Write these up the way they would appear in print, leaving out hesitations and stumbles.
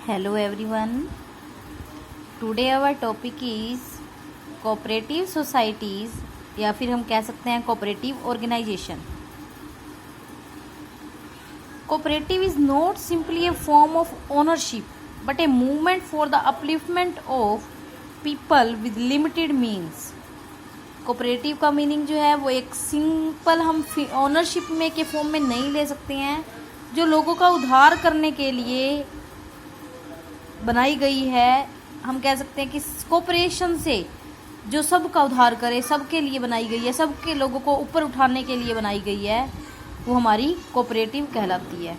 Hello everyone. Today our topic is cooperative societies या फिर हम कह सकते हैं cooperative organization. Cooperative is not simply a form of ownership but a movement for the upliftment of people with limited means. Cooperative का meaning जो है वो एक सिंपल हम ओनरशिप में के फॉर्म में नहीं ले सकते हैं, जो लोगों का उद्धार करने के लिए बनाई गई है। हम कह सकते हैं कि कोऑपरेशन से जो सबका उद्धार करे, सबके लिए बनाई गई है, सबके लोगों को ऊपर उठाने के लिए बनाई गई है, वो हमारी कोऑपरेटिव कहलाती है।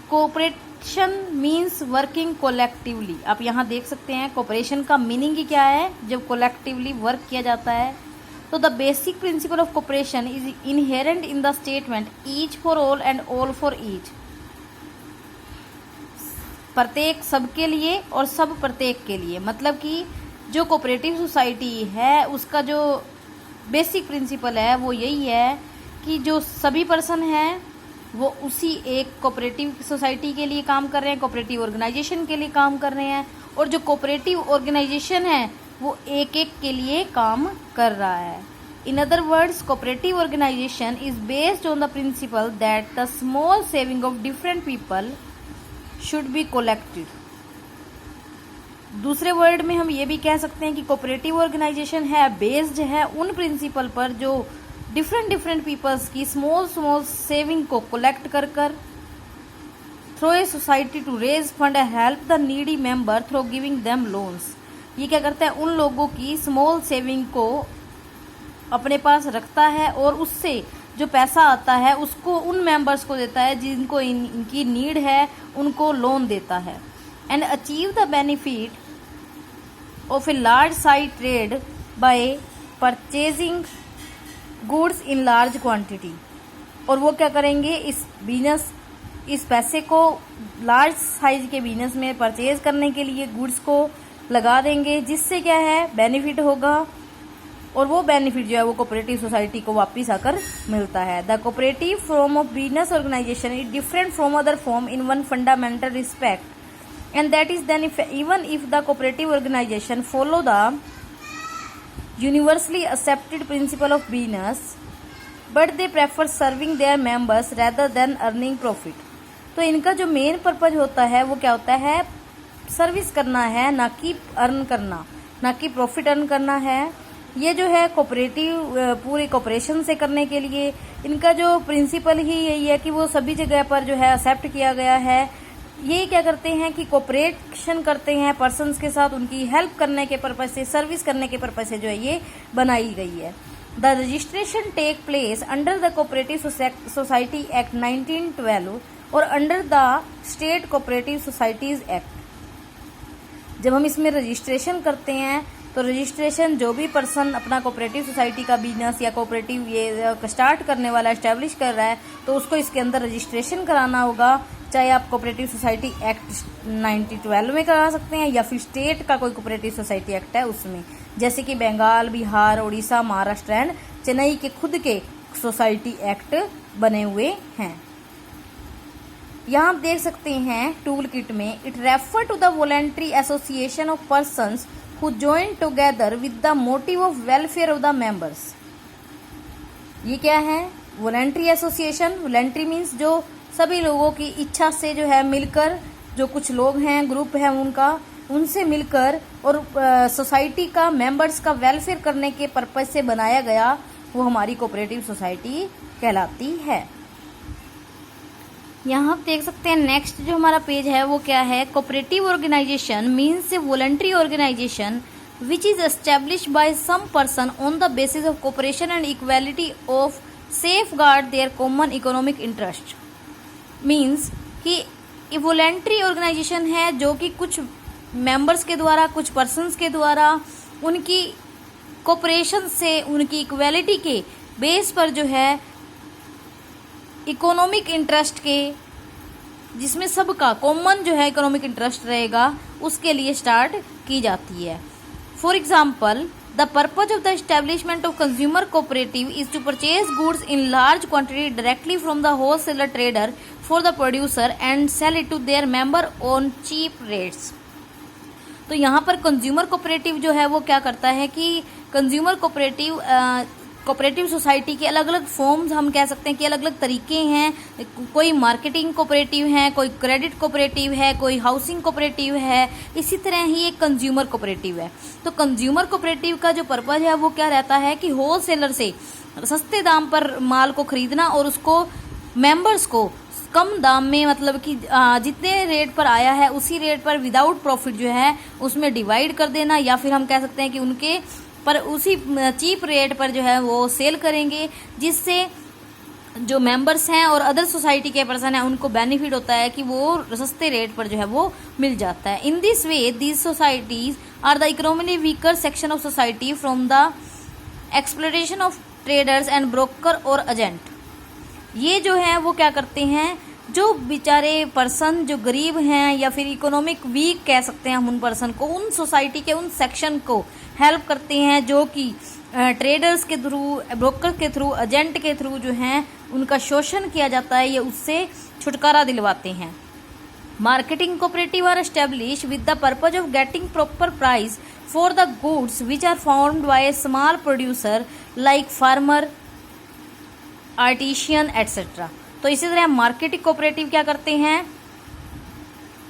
Cooperation means working collectively. आप यहाँ देख सकते हैं कोऑपरेशन का मीनिंग ही क्या है, जब कोलेक्टिवली वर्क किया जाता है। तो the basic principle of cooperation is inherent in the statement each for all and all for each. प्रत्येक सबके लिए और सब प्रत्येक के लिए, मतलब कि जो कोऑपरेटिव सोसाइटी है उसका जो बेसिक प्रिंसिपल है वो यही है कि जो सभी पर्सन हैं वो उसी एक कोऑपरेटिव सोसाइटी के लिए काम कर रहे हैं, कोऑपरेटिव ऑर्गेनाइजेशन के लिए काम कर रहे हैं, और जो कोऑपरेटिव ऑर्गेनाइजेशन है वो एक एक के लिए काम कर रहा है। In other words, cooperative organization is based on the principle that the small saving of different people should be collected. दूसरे वर्ड में हम ये भी कह सकते हैं कि कोऑपरेटिव ऑर्गेनाइजेशन है बेस्ड है उन प्रिंसिपल पर जो डिफरेंट पीपल्स की स्मॉल सेविंग को कलेक्ट कर through a society to raise fund and help the needy member through giving them loans. ये क्या करता है, उन लोगों की स्मॉल सेविंग को अपने पास रखता है और उससे जो पैसा आता है उसको उन मेंबर्स को देता है जिनको इनकी नीड है, उनको लोन देता है। And achieve the benefit of a large size trade by purchasing goods in large quantity. और वो क्या करेंगे, इस पैसे को लार्ज साइज के बिजनेस में परचेज करने के लिए गुड्स को लगा देंगे, जिससे क्या है बेनिफिट होगा, और वो बेनिफिट जो है वो कोऑपरेटिव सोसाइटी को वापस आकर मिलता है। The cooperative form of business organisation is different from other form in one fundamental respect, and that is then even if the cooperative organisation follow the universally accepted principle of business, but they prefer serving their members rather than earning profit। तो इनका जो main purpose होता है वो क्या होता है, service करना है, ना कि अर्न करना, ना कि प्रॉफिट अर्न करना है। ये जो है कोऑपरेटिव पूरे कोऑपरेशन से करने के लिए इनका जो प्रिंसिपल ही यही है कि वो सभी जगह पर जो है एक्सेप्ट किया गया है। ये क्या करते हैं कि कोऑपरेशन करते हैं पर्सन्स के साथ, उनकी हेल्प करने के पर्पज से, सर्विस करने के पर्पज से जो है ये बनाई गई है। The registration take place under the cooperative society act 1912 और under the state cooperative societies act. जब हम इसमें रजिस्ट्रेशन करते हैं तो रजिस्ट्रेशन जो भी पर्सन अपना कोऑपरेटिव सोसाइटी का बिजनेस या कोऑपरेटिव ये स्टार्ट करने वाला, एस्टेब्लिश कर रहा है, तो उसको इसके अंदर रजिस्ट्रेशन कराना होगा। चाहे आप कोऑपरेटिव सोसाइटी एक्ट 1912 में करा सकते हैं या फिर स्टेट का कोई कोऑपरेटिव सोसाइटी एक्ट है उसमें, जैसे कि बंगाल, बिहार, उड़ीसा, महाराष्ट्र एंड चेन्नई के खुद के सोसाइटी एक्ट बने हुए हैं। यहाँ आप देख सकते हैं टूल किट में, it refer to the voluntary association of persons who join together with the motive of welfare of the members। ये क्या है, वॉलंटरी एसोसिएशन। वॉलंटरी मीन्स जो सभी लोगों की इच्छा से जो है मिलकर, जो कुछ लोग हैं, ग्रुप है उनका, उनसे मिलकर और सोसाइटी का मेंबर्स का वेलफेयर करने के पर्पज से बनाया गया, वो हमारी कोऑपरेटिव सोसाइटी कहलाती है। यहाँ आप देख सकते हैं नेक्स्ट जो हमारा पेज है वो क्या है, cooperative organisation means a voluntary organisation which is established by some person on the basis of cooperation and equality of safeguard their common economic interest. Means कि वॉलंटरी ऑर्गेनाइजेशन है जो कि कुछ मेंबर्स के द्वारा, कुछ पर्सन्स के द्वारा उनकी कोऑपरेशन से, उनकी इक्वालिटी के बेस पर जो है इकोनॉमिक इंटरेस्ट के, जिसमें सबका कॉमन जो है इकोनॉमिक इंटरेस्ट रहेगा, उसके लिए स्टार्ट की जाती है। For example, the purpose of the establishment of consumer cooperative is to purchase goods in large quantity directly from the wholesaler trader for the producer and sell it to their member on cheap rates। तो यहाँ पर consumer cooperative जो है वो क्या करता है कि कंज्यूमर कोऑपरेटिव सोसाइटी के अलग अलग फॉर्म्स, हम कह सकते हैं कि अलग अलग तरीके हैं। कोई मार्केटिंग कोऑपरेटिव है, कोई क्रेडिट कोऑपरेटिव है, कोई हाउसिंग कोऑपरेटिव है, इसी तरह ही एक कंज्यूमर कोऑपरेटिव है। तो कंज्यूमर कोऑपरेटिव का जो पर्पज है वो क्या रहता है कि होलसेलर से सस्ते दाम पर माल को खरीदना और उसको मेंबर्स को कम दाम में, मतलब कि जितने रेट पर आया है उसी रेट पर विदाउट प्रॉफिट जो है उसमें डिवाइड कर देना, या फिर हम कह सकते हैं कि उनके पर उसी चीप रेट पर जो है वो सेल करेंगे, जिससे जो मेंबर्स हैं और अदर सोसाइटी के पर्सन हैं उनको बेनिफिट होता है कि वो सस्ते रेट पर जो है वो मिल जाता है। In this way these societies are the economically weaker section of society from the exploitation of traders and broker और एजेंट। ये जो है वो क्या करते हैं, जो बेचारे पर्सन जो गरीब हैं या फिर इकोनॉमिक वीक कह सकते हैं हम उन पर्सन को, उन सोसाइटी के उन सेक्शन को हेल्प करते हैं जो कि ट्रेडर्स के थ्रू, ब्रोकर के थ्रू, एजेंट के थ्रू जो हैं उनका शोषण किया जाता है, ये उससे छुटकारा दिलवाते हैं। Marketing cooperative are establish with the purpose of getting proper price for the goods which are found by a small producer like farmer, artisan etcetera. तो इसी तरह मार्केटिंग कोऑपरेटिव क्या करते हैं,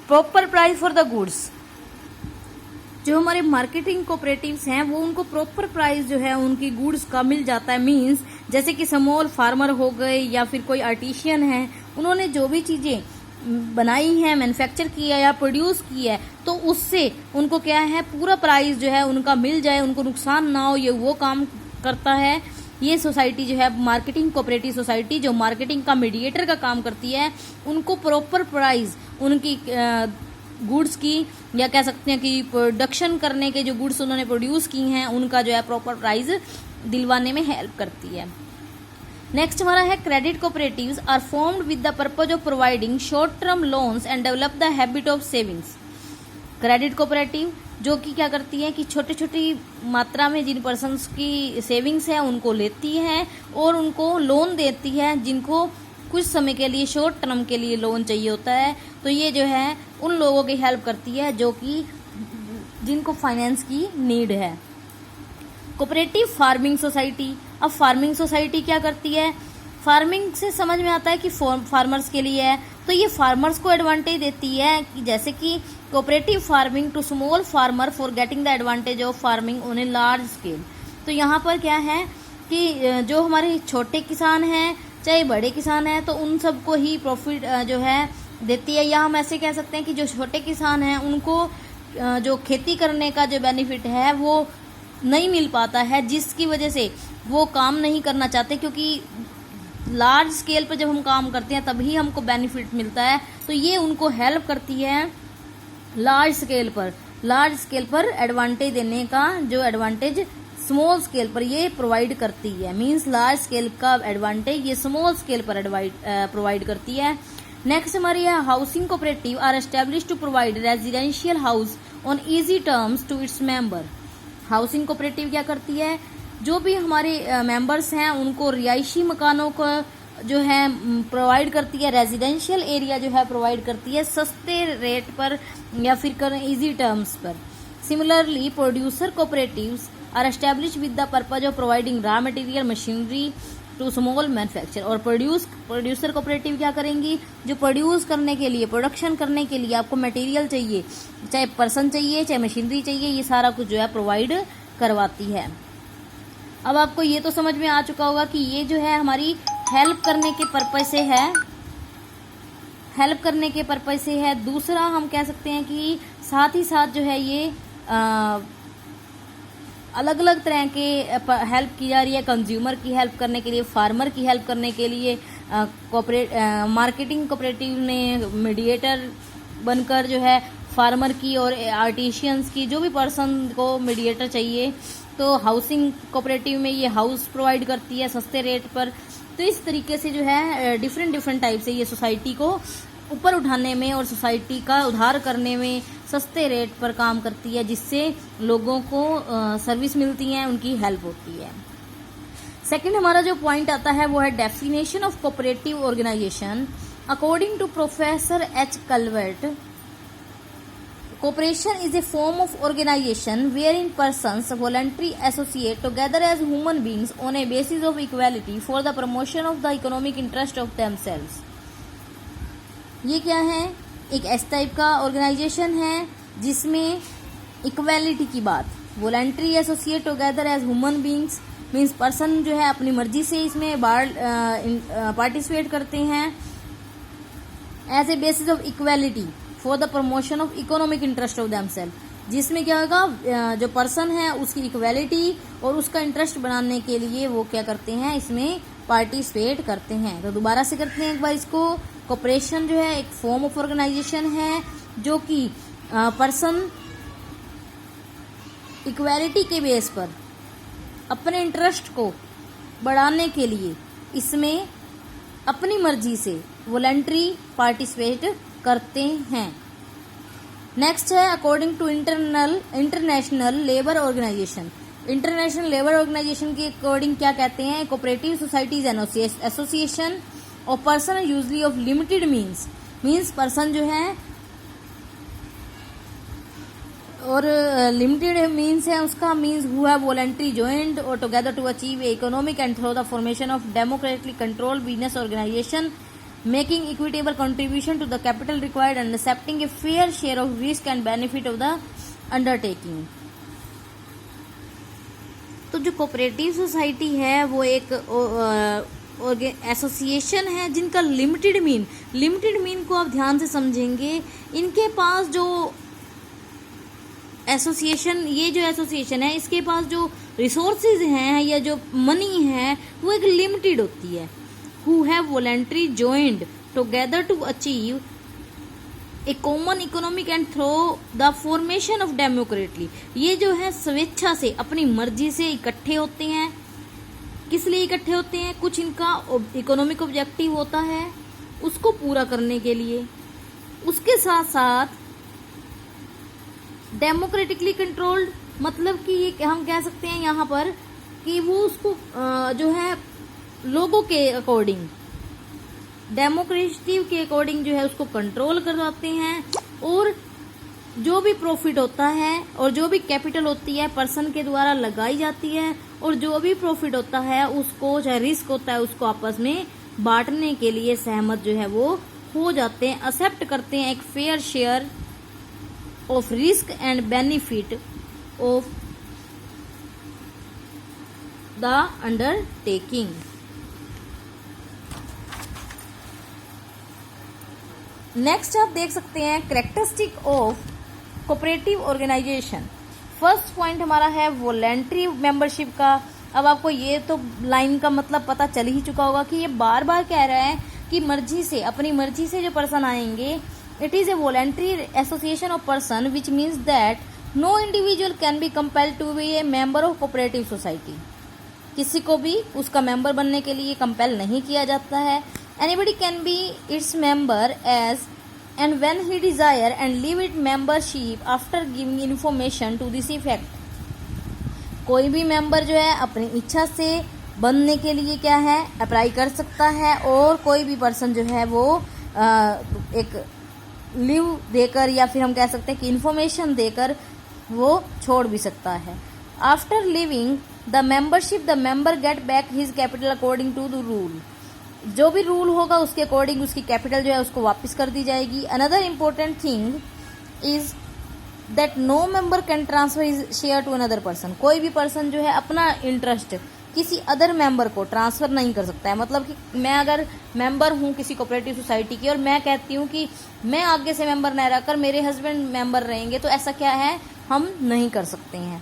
proper price for the goods. जो हमारे marketing cooperatives हैं वो उनको प्रॉपर प्राइस जो है उनकी गुड्स का मिल जाता है। मींस जैसे कि स्मॉल फार्मर हो गए या फिर कोई आर्टिशियन है, उन्होंने जो भी चीजें बनाई हैं, मैन्युफैक्चर किया या प्रोड्यूस किया है, तो उससे उनको क्या है पूरा प्राइस जो है उनका मिल जाए, उनको नुकसान ना हो, ये वो काम करता है। ये सोसाइटी जो है मार्केटिंग कोऑपरेटिव सोसाइटी, जो मार्केटिंग का मीडिएटर का काम करती है, उनको प्रॉपर प्राइस उनकी गुड्स की, या कह सकते हैं कि प्रोडक्शन करने के जो गुड्स उन्होंने प्रोड्यूस की हैं उनका जो है प्रॉपर प्राइस दिलवाने में हेल्प करती है। नेक्स्ट हमारा है credit cooperatives are formed with the purpose of providing short term loans and develop the habit of savings. Credit cooperative जो कि क्या करती है कि छोटी छोटी मात्रा में जिन पर्सन्स की सेविंग्स है उनको लेती है और उनको लोन देती है, जिनको कुछ समय के लिए शॉर्ट टर्म के लिए लोन चाहिए होता है। तो ये जो है उन लोगों की हेल्प करती है जो कि जिनको फाइनेंस की नीड है। कोऑपरेटिव फार्मिंग सोसाइटी, अब फार्मिंग सोसाइटी क्या करती है, फार्मिंग से समझ में आता है कि फार्मर्स के लिए है, तो ये फार्मर्स को एडवांटेज देती है कि जैसे कि cooperative farming to small farmer for getting the advantage of farming on a large scale. तो यहाँ पर क्या है कि जो हमारे छोटे किसान हैं चाहे बड़े किसान हैं, तो उन सबको ही प्रॉफिट जो है देती है। या हम ऐसे कह सकते हैं कि जो छोटे किसान हैं उनको जो खेती करने का जो बेनिफिट है वो नहीं मिल पाता है, जिसकी वजह से वो काम नहीं करना चाहते, क्योंकि लार्ज स्केल पर जब हम काम करते हैं तभी हमको बेनिफिट मिलता है। तो ये उनको हेल्प करती है लार्ज स्केल पर एडवांटेज देने का, जो एडवांटेज स्मॉल स्केल पर ये प्रोवाइड करती है। मींस लार्ज स्केल का एडवांटेज ये स्मॉल स्केल पर प्रोवाइड करती है। नेक्स्ट हमारी है housing cooperative are establish to provide residential house on easy terms to its member. Housing cooperative क्या करती है, जो भी हमारे मेंबर्स हैं उनको रिहायशी मकानों को जो है प्रोवाइड करती है, रेजिडेंशियल एरिया जो है प्रोवाइड करती है सस्ते रेट पर या फिर इजी टर्म्स पर। Similarly producer cooperatives are establish with the purpose of providing raw material machinery to small manufacture. और प्रोड्यूसर कोऑपरेटिव क्या करेंगी, जो प्रोड्यूस करने के लिए, प्रोडक्शन करने के लिए आपको मटेरियल चाहिए, चाहे पर्सन चाहिए चाहे मशीनरी चाहिए, ये सारा कुछ जो है प्रोवाइड करवाती है। अब आपको ये तो समझ में आ चुका होगा कि ये जो है हमारी हेल्प करने के पर्पज से है। दूसरा हम कह सकते हैं कि साथ ही साथ जो है ये अलग अलग तरह के हेल्प की जा रही है, कंज्यूमर की हेल्प करने के लिए, फार्मर की हेल्प करने के लिए। मार्केटिंग कोऑपरेटिव ने मीडिएटर बनकर जो है फार्मर की और आर्टिशियंस की, जो भी पर्सन को मीडिएटर चाहिए, तो हाउसिंग कोऑपरेटिव में ये हाउस प्रोवाइड करती है सस्ते रेट पर। तो इस तरीके से जो है डिफरेंट टाइप से ये सोसाइटी को ऊपर उठाने में और सोसाइटी का उद्धार करने में सस्ते रेट पर काम करती है, जिससे लोगों को सर्विस मिलती है, उनकी हेल्प होती है। सेकंड हमारा जो पॉइंट आता है वो है definition of cooperative organisation. According to Professor H. Calvert, cooperation is a form of organization wherein persons voluntarily associate together as human beings on a basis of equality for the promotion of the economic interest of themselves. ये क्या है? एक ऐसा type का organisation है जिसमें equality की बात, voluntary associate together as human beings means person जो है अपनी मर्जी से इसमें पार्टिसिपेट करते हैं as a basis of equality for the promotion of economic interest of themselves, जिसमें क्या होगा, जो पर्सन है उसकी इक्वालिटी और उसका इंटरेस्ट बनाने के लिए वो क्या करते हैं, इसमें पार्टिसिपेट करते हैं। तो दोबारा से करते हैं एक बार इसको। कोऑपरेशन जो है एक फॉर्म ऑफ ऑर्गेनाइजेशन है जो कि पर्सन इक्वालिटी के बेस पर अपने इंटरेस्ट को बढ़ाने के लिए इसमें अपनी मर्जी से वॉलंटरी पार्टिसिपेट करते हैं। नेक्स्ट है according to International Labour Organization. International Labour Organization के अकॉर्डिंग क्या कहते हैं, कोऑपरेटिव सोसाइटीज एसोसिएशन और person usually of limited means person जो है और लिमिटेड मीन्स है उसका means who have voluntary joined और together to achieve economic and through the formation of democratically controlled business organization making equitable contribution to the capital required and accepting a fair share of risk and benefit of the undertaking। तो जो cooperative society है वो एक association है जिनका limited mean को आप ध्यान से समझेंगे। इनके पास जो एसोसिएशन है इसके पास जो रिसोर्सेज हैं या जो मनी है वो एक लिमिटेड होती है। who have voluntarily joined together to achieve a common economic and through the formation of democratically, ये जो है स्वेच्छा से अपनी मर्जी से इकट्ठे होते हैं। किस लिए इकट्ठे होते हैं? कुछ इनका इकोनॉमिक ऑब्जेक्टिव होता है उसको पूरा करने के लिए, उसके साथ साथ डेमोक्रेटिकली कंट्रोल्ड, मतलब कि ये हम कह सकते हैं यहाँ पर कि वो उसको जो है लोगों के अकॉर्डिंग डेमोक्रेटिव के अकॉर्डिंग जो है उसको कंट्रोल करवाते हैं और जो भी प्रॉफिट होता है और जो भी कैपिटल होती है पर्सन के द्वारा लगाई जाती है और जो भी प्रॉफिट होता है उसको चाहे रिस्क होता है उसको आपस में बांटने के लिए सहमत जो है वो हो जाते हैं, एक्सेप्ट करते हैं एक fair share of risk and benefit of the undertaking. Next आप देख सकते हैं characteristic of cooperative organisation. First point हमारा है वॉलंटरी मेंबरशिप का। अब आपको ये तो लाइन का मतलब पता चल ही चुका होगा कि ये बार बार कह रहा है कि मर्जी से, अपनी मर्जी से जो पर्सन आएंगे, it is a voluntary association of person which means that no individual can be compelled to be a member of cooperative society. किसी को भी उसका मेंबर बनने के लिए कंपेल नहीं किया जाता है। Anybody can be its member as and when he desire and leave it membership after giving information to this effect। कोई भी मेंबर जो है अपनी इच्छा से बनने के लिए क्या है अप्लाई कर सकता है और कोई भी पर्सन जो है वो एक लीव देकर या फिर हम कह सकते हैं कि इन्फॉर्मेशन देकर वो छोड़ भी सकता है। After living the membership the member get back his capital according to the rule. जो भी रूल होगा उसके अकॉर्डिंग उसकी कैपिटल जो है उसको वापस कर दी जाएगी। Another important thing is that no member can transfer his share to another person. कोई भी पर्सन जो है अपना इंटरेस्ट किसी अदर मेंबर को ट्रांसफर नहीं कर सकता है। मतलब कि मैं अगर मेंबर हूँ किसी कोऑपरेटिव सोसाइटी की और मैं कहती हूँ कि मैं आगे से मेंबर न रहकर मेरे हस्बैंड मेंबर रहेंगे, तो ऐसा क्या है, हम नहीं कर सकते हैं।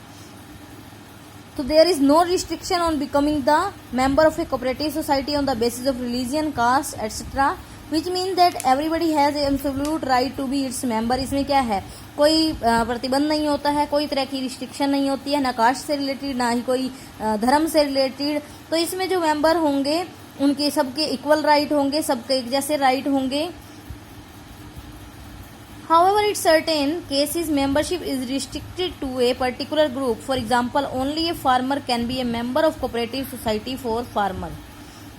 So there is no restriction on becoming the member of a cooperative society on the basis of religion, caste, etc. Which means that everybody has an absolute right to be its member। इसमें क्या है, कोई प्रतिबंध नहीं होता है, कोई तरह की रिस्ट्रिक्शन नहीं होती है, ना कास्ट से रिलेटेड ना ही कोई धर्म से रिलेटेड। तो इसमें जो मेंबर होंगे उनके सबके इक्वल राइट होंगे, सबके एक जैसे राइट होंगे। However, in certain cases, membership is restricted to a particular group. For example, only a farmer can be a member of cooperative society for farmer।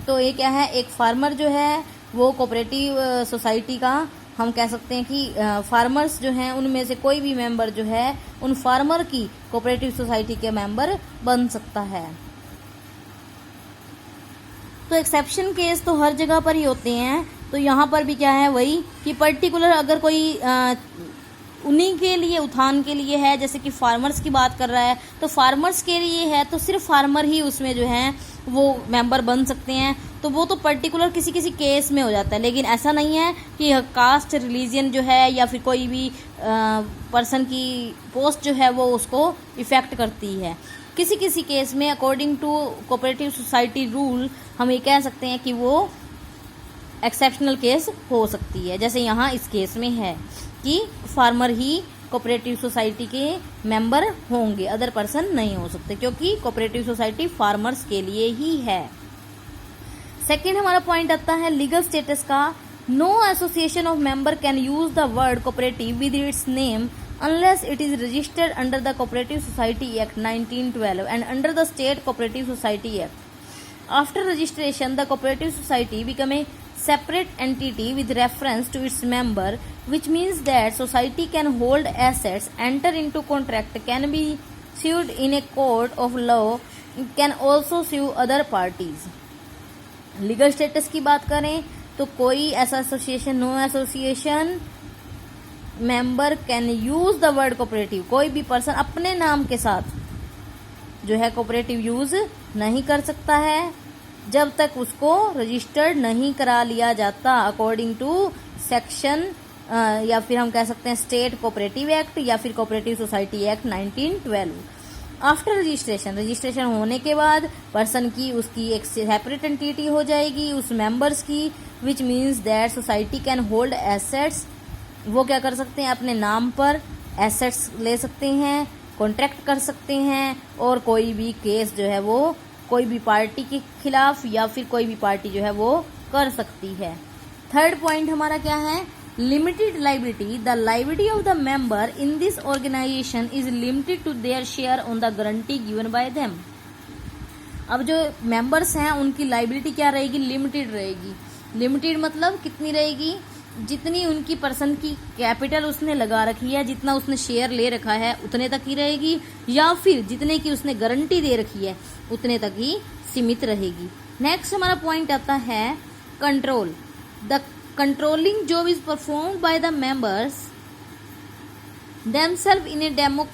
तो ये क्या है, एक फार्मर जो है वो कोऑपरेटिव सोसाइटी का हम कह सकते हैं कि फार्मर्स जो हैं उनमें से कोई भी मेंबर जो है उन फार्मर की कोऑपरेटिव सोसाइटी के मेंबर बन सकता है। तो एक्सेप्शन केस तो हर जगह पर ही होते हैं, तो यहाँ पर भी क्या है वही कि पर्टिकुलर अगर कोई उन्हीं के लिए उत्थान के लिए है, जैसे कि फार्मर्स की बात कर रहा है तो फार्मर्स के लिए है तो सिर्फ फार्मर ही उसमें जो है वो मेंबर बन सकते हैं, तो वो तो पर्टिकुलर किसी किसी केस में हो जाता है। लेकिन ऐसा नहीं है कि कास्ट रिलीजन जो है या फिर कोई भी पर्सन की पोस्ट जो है वो उसको इफ़ेक्ट करती है। किसी किसी केस में according to cooperative society rule हम ये कह सकते हैं कि वो एक्सेप्शनल केस हो सकती है, जैसे यहाँ इस केस में है कि फार्मर ही कोऑपरेटिव सोसाइटी के मेंबर होंगे, अदर पर्सन नहीं हो सकते, क्योंकि कोऑपरेटिव सोसाइटी फार्मर्स के लिए ही है। सेकंड हमारा पॉइंट आता है लीगल स्टेटस का। No association of member can use the word cooperative with its name unless it is registered under the Cooperative Society Act 1912 and under the State Cooperative Society Act. After registration, the cooperative society become a separate entity with reference to its member, which means that society can hold assets, enter into contract, can be sued in a court of law, can also sue other parties. Legal status की बात करें तो कोई ऐसा association, no association member can use the word cooperative, कोई भी person अपने नाम के साथ जो है कोऑपरेटिव यूज नहीं कर सकता है जब तक उसको रजिस्टर्ड नहीं करा लिया जाता अकॉर्डिंग टू सेक्शन या फिर हम कह सकते हैं स्टेट कोऑपरेटिव एक्ट या फिर cooperative society act 1912। After registration होने के बाद पर्सन की उसकी एक सेपरेट एंटिटी हो जाएगी उस मेंबर्स की, विच means that society can hold assets, वो क्या कर सकते हैं अपने नाम पर एसेट्स ले सकते हैं, कॉन्ट्रैक्ट कर सकते हैं और कोई भी केस जो है वो कोई भी पार्टी के खिलाफ या फिर कोई भी पार्टी जो है वो कर सकती है। थर्ड पॉइंट हमारा क्या है, limited liability. The liability of the member in this organisation is limited to their share on the guarantee given by them. अब जो मेंबर्स हैं उनकी लाइबिलिटी क्या रहेगी, लिमिटेड रहेगी। लिमिटेड मतलब कितनी रहेगी, जितनी उनकी पर्सन की कैपिटल उसने लगा रखी है, जितना उसने शेयर ले रखा है उतने तक ही रहेगी, या फिर जितने की उसने गारंटी दे रखी है उतने तक ही सीमित रहेगी। नेक्स्ट हमारा पॉइंट आता है control. The controlling job is performed by the members themselves in a democratic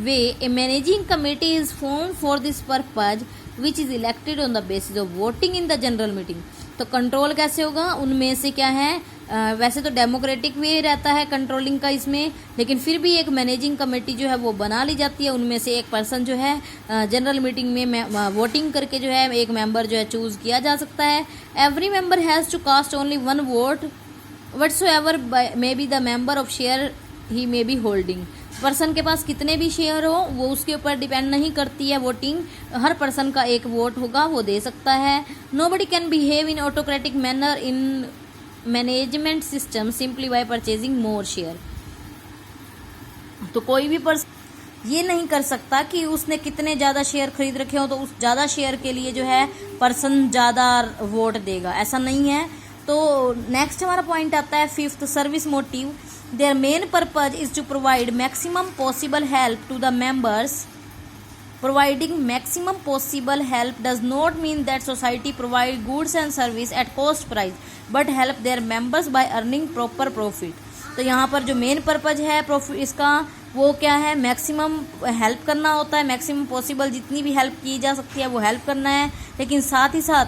way. A managing committee is formed for this purpose, which is elected on the basis of voting in the general meeting. तो control कैसे होगा, उनमें से क्या है, वैसे तो democratic वे रहता है कंट्रोलिंग का इसमें, लेकिन फिर भी एक मैनेजिंग कमेटी जो है वो बना ली जाती है। उनमें से एक पर्सन जो है जनरल मीटिंग में वोटिंग करके जो है एक मेंबर जो है चूज किया जा सकता है। Every member has to cast only one vote whatsoever may be the member of share he may be holding. Person के पास कितने भी शेयर हो वो उसके ऊपर डिपेंड नहीं करती है वोटिंग, हर पर्सन का एक वोट होगा वो दे सकता है। Nobody can behave in autocratic manner in management system simply by purchasing more share. तो कोई भी पर्सन ये नहीं कर सकता कि उसने कितने ज़्यादा शेयर खरीद रखे हो तो उस ज़्यादा शेयर के लिए जो है पर्सन ज़्यादा वोट देगा, ऐसा नहीं है। तो नेक्स्ट हमारा पॉइंट आता है fifth, service motive. Their main purpose is to provide maximum possible help to the members. Providing maximum possible help does not mean that society provide goods and service at cost price but help their members by earning proper profit. तो यहाँ पर जो main purpose है profit इसका वो क्या है, maximum help करना होता है, मैक्सिमम पॉसिबल जितनी भी हेल्प की जा सकती है वो हेल्प करना है, लेकिन साथ ही साथ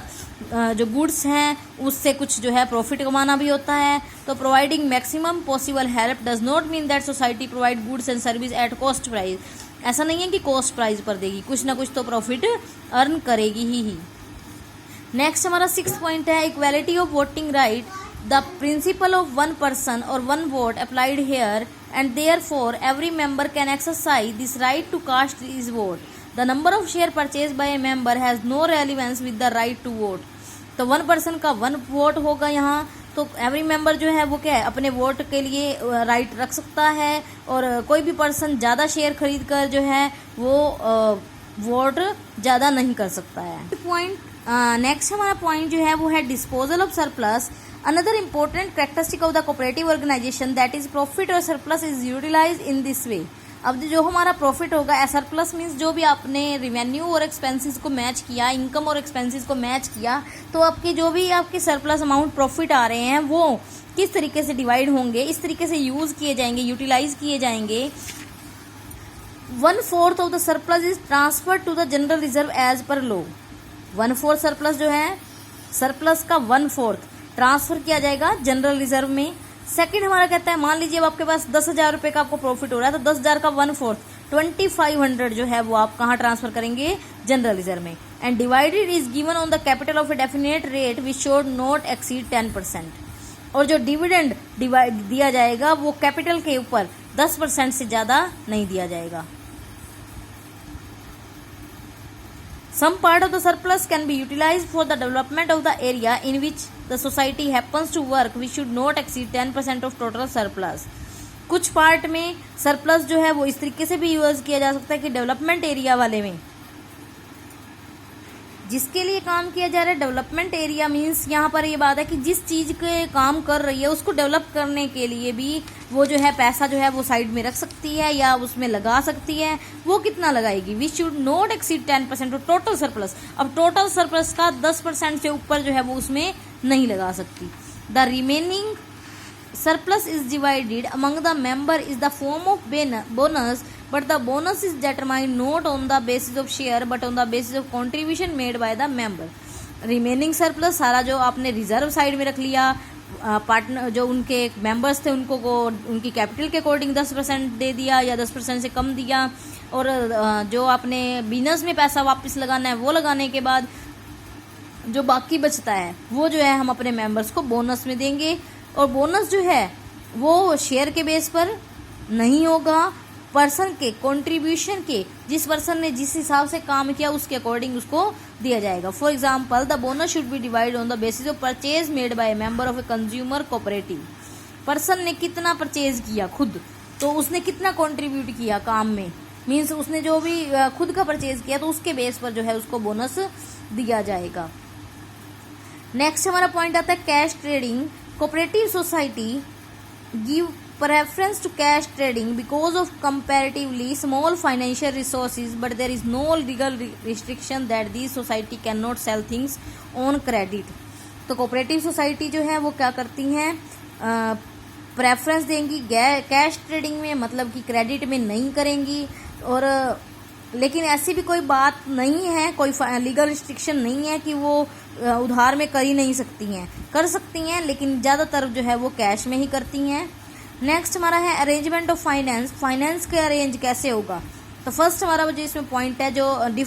जो गुड्स हैं उससे कुछ जो है प्रॉफिट कमाना भी होता है। तो providing maximum possible help does not mean that society provide goods and service at cost price. ऐसा नहीं है कि कॉस्ट प्राइस पर देगी, कुछ ना कुछ तो प्रॉफिट अर्न करेगी ही। नेक्स्ट हमारा सिक्स पॉइंट है equality of voting right. The principle of one person और one vote applied here and therefore every member can exercise this right to cast his vote. The number of share purchased by a member has no relevance with the right to vote. तो one person का one vote होगा यहाँ, तो every member जो है वो क्या है अपने वोट के लिए राइट रख सकता है और कोई भी पर्सन ज़्यादा शेयर खरीद कर जो है वो वोट ज़्यादा नहीं कर सकता है। पॉइंट नेक्स्ट हमारा पॉइंट जो है वो है disposal of surplus. Another important characteristic of the cooperative organization that is profit और surplus is utilize in this way. अब जो हमारा प्रॉफिट होगा, सरप्लस मीन्स जो भी आपने रेवेन्यू और एक्सपेंसेस को मैच किया, इनकम और एक्सपेंसेस को मैच किया, तो आपके जो भी आपके सरप्लस अमाउंट प्रॉफिट आ रहे हैं वो किस तरीके से डिवाइड होंगे, इस तरीके से यूज किए जाएंगे, यूटिलाइज किए जाएंगे। 1/4 of the surplus is transfer to the general reserve as per law. 1/4 surplus जो है, सरप्लस का 1/4 ट्रांसफर किया जाएगा जनरल रिजर्व में। सेकंड हमारा कहता है, मान लीजिए अब आपके पास 10,000 रुपए का आपको प्रॉफिट हो रहा है, तो 10,000 का 1/4 2500 जो है वो आप कहाँ ट्रांसफर करेंगे, जनरल रिजर्व में। And divided is given on the capital of a definite rate which should not exceed 10%। और जो डिविडेंड दिया जाएगा वो कैपिटल के ऊपर 10% से ज्यादा नहीं दिया जाएगा। Some part of the surplus can be utilized for the development of the area in which the society happens to work, which should not exceed 10% of total surplus. कुछ पार्ट में सरप्लस जो है वो इस तरीके से भी यूज किया जा सकता है कि डेवलपमेंट एरिया वाले में, जिसके लिए काम किया जा रहा है। डेवलपमेंट एरिया मीन्स यहाँ पर ये बात है कि जिस चीज के काम कर रही है उसको डेवलप करने के लिए भी वो जो है पैसा जो है वो साइड में रख सकती है या उसमें लगा सकती है। वो कितना लगाएगी, which should not exceed 10% of total surplus. अब टोटल सरप्लस का 10% से ऊपर जो है वो उसमें नहीं लगा सकती। The remaining surplus is divided among the member is the form of bonus, but the bonus is determined not on the basis of share but on the basis of contribution made by the member. remaining surplus सारा जो आपने reserve side में रख लिया, partner जो उनके members थे उनको उनकी कैपिटल के अकॉर्डिंग 10% दे दिया या 10% से कम दिया, और जो आपने बिजनेस में पैसा वापस लगाना है वो लगाने के बाद जो बाकी बचता है वो जो है हम अपने मेंबर्स को बोनस में देंगे। और बोनस जो है वो शेयर के बेस पर नहीं होगा, पर्सन के कंट्रीब्यूशन के, जिस पर्सन ने जिस हिसाब से काम किया उसके अकॉर्डिंग उसको दिया जाएगा। For example, the bonus should be divide on the basis of purchase made by A member of a consumer cooperative. Person ने कितना परचेज किया खुद, तो उसने कितना कंट्रीब्यूट किया काम में, मीन्स उसने जो भी खुद का परचेज किया तो उसके बेस पर जो है उसको बोनस दिया जाएगा। नेक्स्ट हमारा पॉइंट आता है cash trading. Cooperative society give preference to cash trading because of comparatively small financial resources, but there is no legal restriction that these society cannot sell things on credit. तो cooperative society जो है वो क्या करती हैं, preference देंगी cash trading में, मतलब कि क्रेडिट में नहीं करेंगी। और लेकिन ऐसी भी कोई बात नहीं है, कोई लीगल रिस्ट्रिक्शन नहीं है कि वो उधार में कर ही नहीं सकती हैं, कर सकती हैं, लेकिन ज़्यादातर जो है वो कैश में ही करती हैं। नेक्स्ट हमारा है अरेंजमेंट ऑफ फाइनेंस। फाइनेंस के अरेंज कैसे होगा, तो फर्स्ट हमारा जो इसमें पॉइंट है, जो